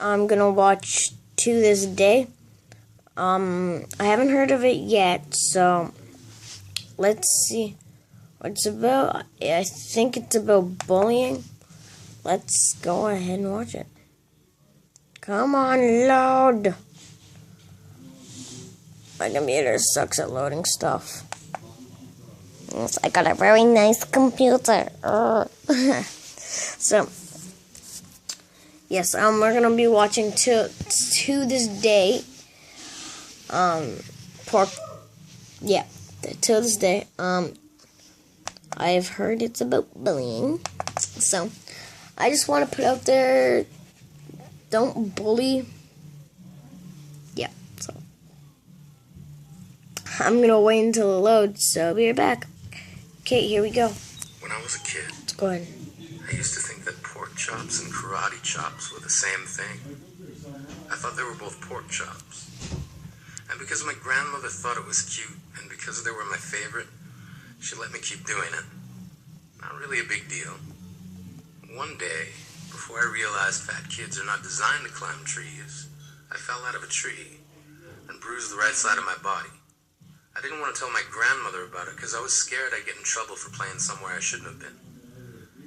I'm gonna watch To This Day. I haven't heard of it yet, so let's see what it's about. I think it's about bullying. Let's go ahead and watch it. Come on, load. My computer sucks at loading stuff. Yes, I got a very nice computer. So, yes, we're gonna be watching To This Day. To This Day. I've heard it's about bullying, so I just want to put out there, don't bully. Yeah, so I'm gonna wait until it loads, so I'll be right back. Okay, here we go. When I was a kid, Let's go ahead. I used to think that pork chops and karate chops were the same thing. I thought they were both pork chops. And because my grandmother thought it was cute, and because they were my favorite, she let me keep doing it. Not really a big deal. One day, before I realized fat kids are not designed to climb trees, I fell out of a tree and bruised the right side of my body. I didn't want to tell my grandmother about it because I was scared I'd get in trouble for playing somewhere I shouldn't have been.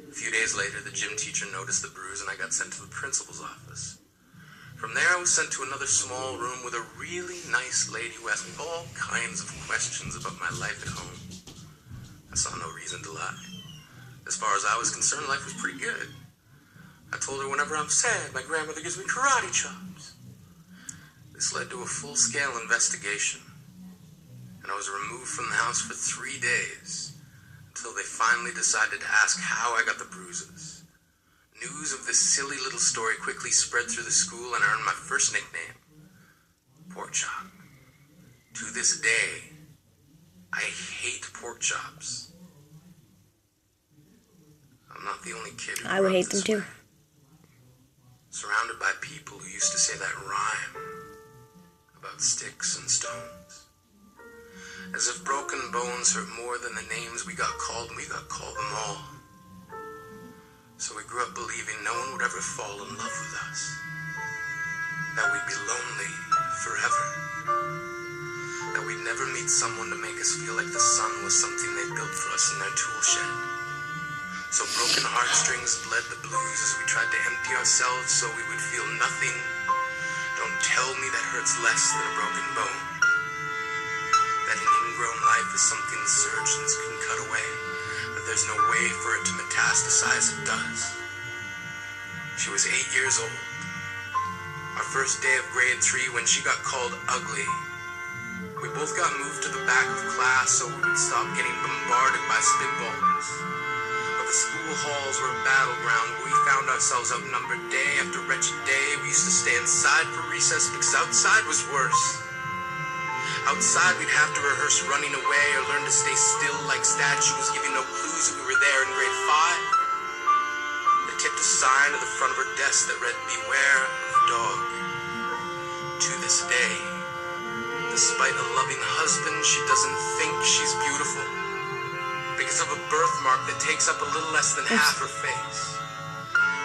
A few days later, the gym teacher noticed the bruise and I got sent to the principal's office. From there, I was sent to another small room with a really nice lady who asked me all kinds of questions about my life at home. I saw no reason to lie. As far as I was concerned, life was pretty good. I told her whenever I'm sad, my grandmother gives me karate chops. This led to a full-scale investigation, and I was removed from the house for 3 days until they finally decided to ask how I got the bruises. News of this silly little story quickly spread through the school and I earned my first nickname, Pork Chop. To this day, I hate pork chops. I'm not the only kid who I would hate them too. Surrounded by people who used to say that rhyme about sticks and stones. As if broken bones hurt more than the names we got called, and we got called them all. So we grew up believing no one would ever fall in love with us. That we'd be lonely forever. That we'd never meet someone to make us feel like the sun was something they built for us in their tool shed. So broken heartstrings bled the blues as we tried to empty ourselves so we would feel nothing. Don't tell me that hurts less than a broken bone. That an ingrown life is something the surgeons can cut away. There's no way for it to metastasize, it does. She was 8 years old. Our first day of grade 3 when she got called ugly. We both got moved to the back of class so we would stop getting bombarded by spitballs. But the school halls were a battleground where we found ourselves outnumbered day after wretched day. We used to stay inside for recess because outside was worse. Outside, we'd have to rehearse running away or learn to stay still like statues, giving no clues that we were there in grade 5. They tipped a sign at the front of her desk that read, "Beware of dog." To this day, despite a loving husband, she doesn't think she's beautiful because of a birthmark that takes up a little less than half her face.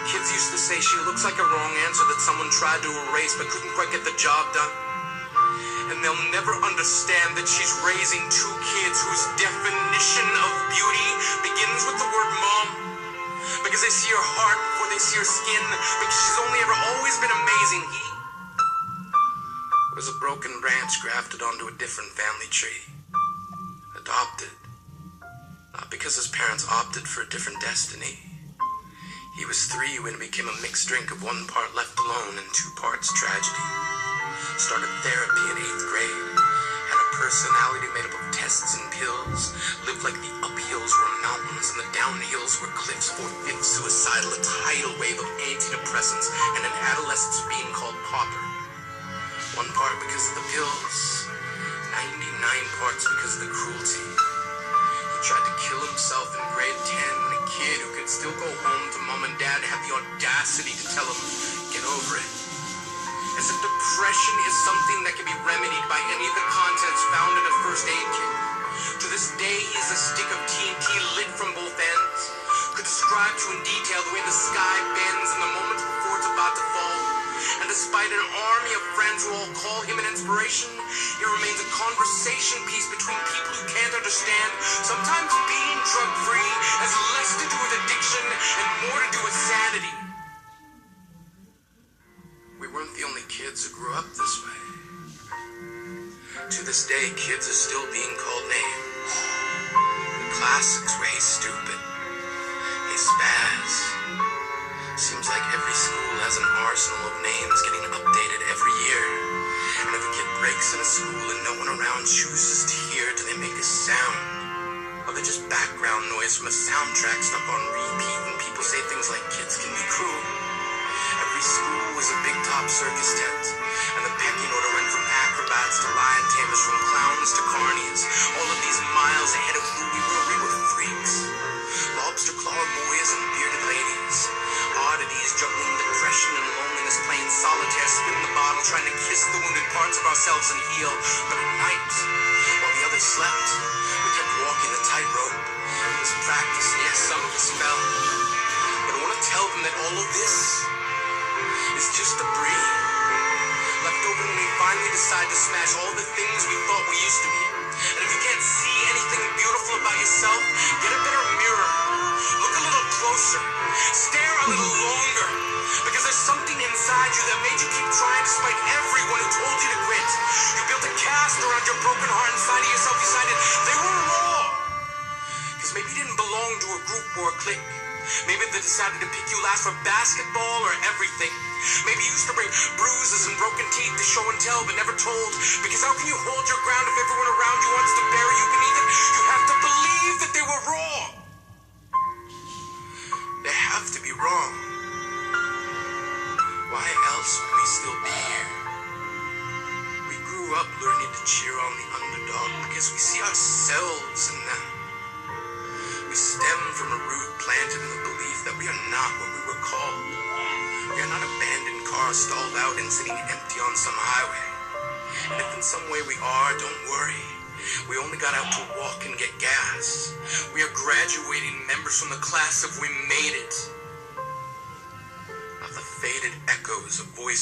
Kids used to say she looks like a wrong answer that someone tried to erase but couldn't quite get the job done. And they'll never understand that she's raising 2 kids whose definition of beauty begins with the word mom. Because they see her heart before they see her skin. Because she's only ever always been amazing. He was a broken branch grafted onto a different family tree. Adopted. Not because his parents opted for a different destiny. He was 3 when it became a mixed drink of 1 part left alone and 2 parts tragedy. Started therapy in 8th grade, had a personality made up of tests and pills, lived like the uphills were mountains and the downhills were cliffs, 4/5 suicidal, a tidal wave of antidepressants, and an adolescence being called pauper. 1 part because of the pills, 99 parts because of the cruelty. He tried to kill himself in grade 10 when a kid who could still go home to mom and dad had the audacity to tell him, "Get over it." As if depression is something that can be remedied by any of the contents found in a first aid kit. To this day, he is a stick of TNT lit from both ends. Could describe to in detail the way the sky bends in the moment before it's about to fall. And despite an army of friends who all call him an inspiration, he remains a conversation piece between people who can't understand. Sometimes being drug-free has less to do with addiction and more to do with sanity. We weren't the only kids who grew up this way. To this day, kids are still being called names. The classics were "Hey Stupid," "Hey Spaz." Seems like every school has an arsenal of names getting updated every year. And if a kid breaks in a school and no one around chooses to hear, do they make a sound? Or they just background noise from a soundtrack stuck on repeat when people say things like "kids can be cruel"? Every school was a big top circus tent, and the pecking order went from acrobats to lion tamers, from clowns to carnies. All of these miles ahead of who we were freaks. Lobster claw boys and bearded ladies. Oddities juggling depression and loneliness, playing solitaire, spinning the bottle, trying to kiss the wounded parts of ourselves and heal. But at night, while the others slept, we kept walking the tightrope. It was practice, and yes, some of us fell. But I want to tell them that all of this is just debris left over when we finally decide to smash all the things we thought we used to be. And if you can't see anything beautiful about yourself, get a better mirror. Look a little closer. Stare a little longer. Because there's something inside you that made you keep trying despite everyone who told you to quit. You built a cast around your broken heart inside of yourself. You decided they were raw. Because maybe you didn't belong to a group or a clique. Maybe they decided to pick you last for basketball or everything. Maybe you used to bring bruises and broken teeth to show and tell but never told. Because how can you hold your ground if everyone around you wants to bury you beneath it? You have to believe that they were wrong. They have to be wrong. Why else would we still be here? We grew up learning to cheer on the underdog because we see ourselves in them. We stem from a root planted in the belief that we are not what we were called. We are not abandoned cars stalled out and sitting empty on some highway. And if in some way we are, don't worry. We only got out to walk and get gas. We are graduating members from the class of "We Made It." Not the faded echoes of voices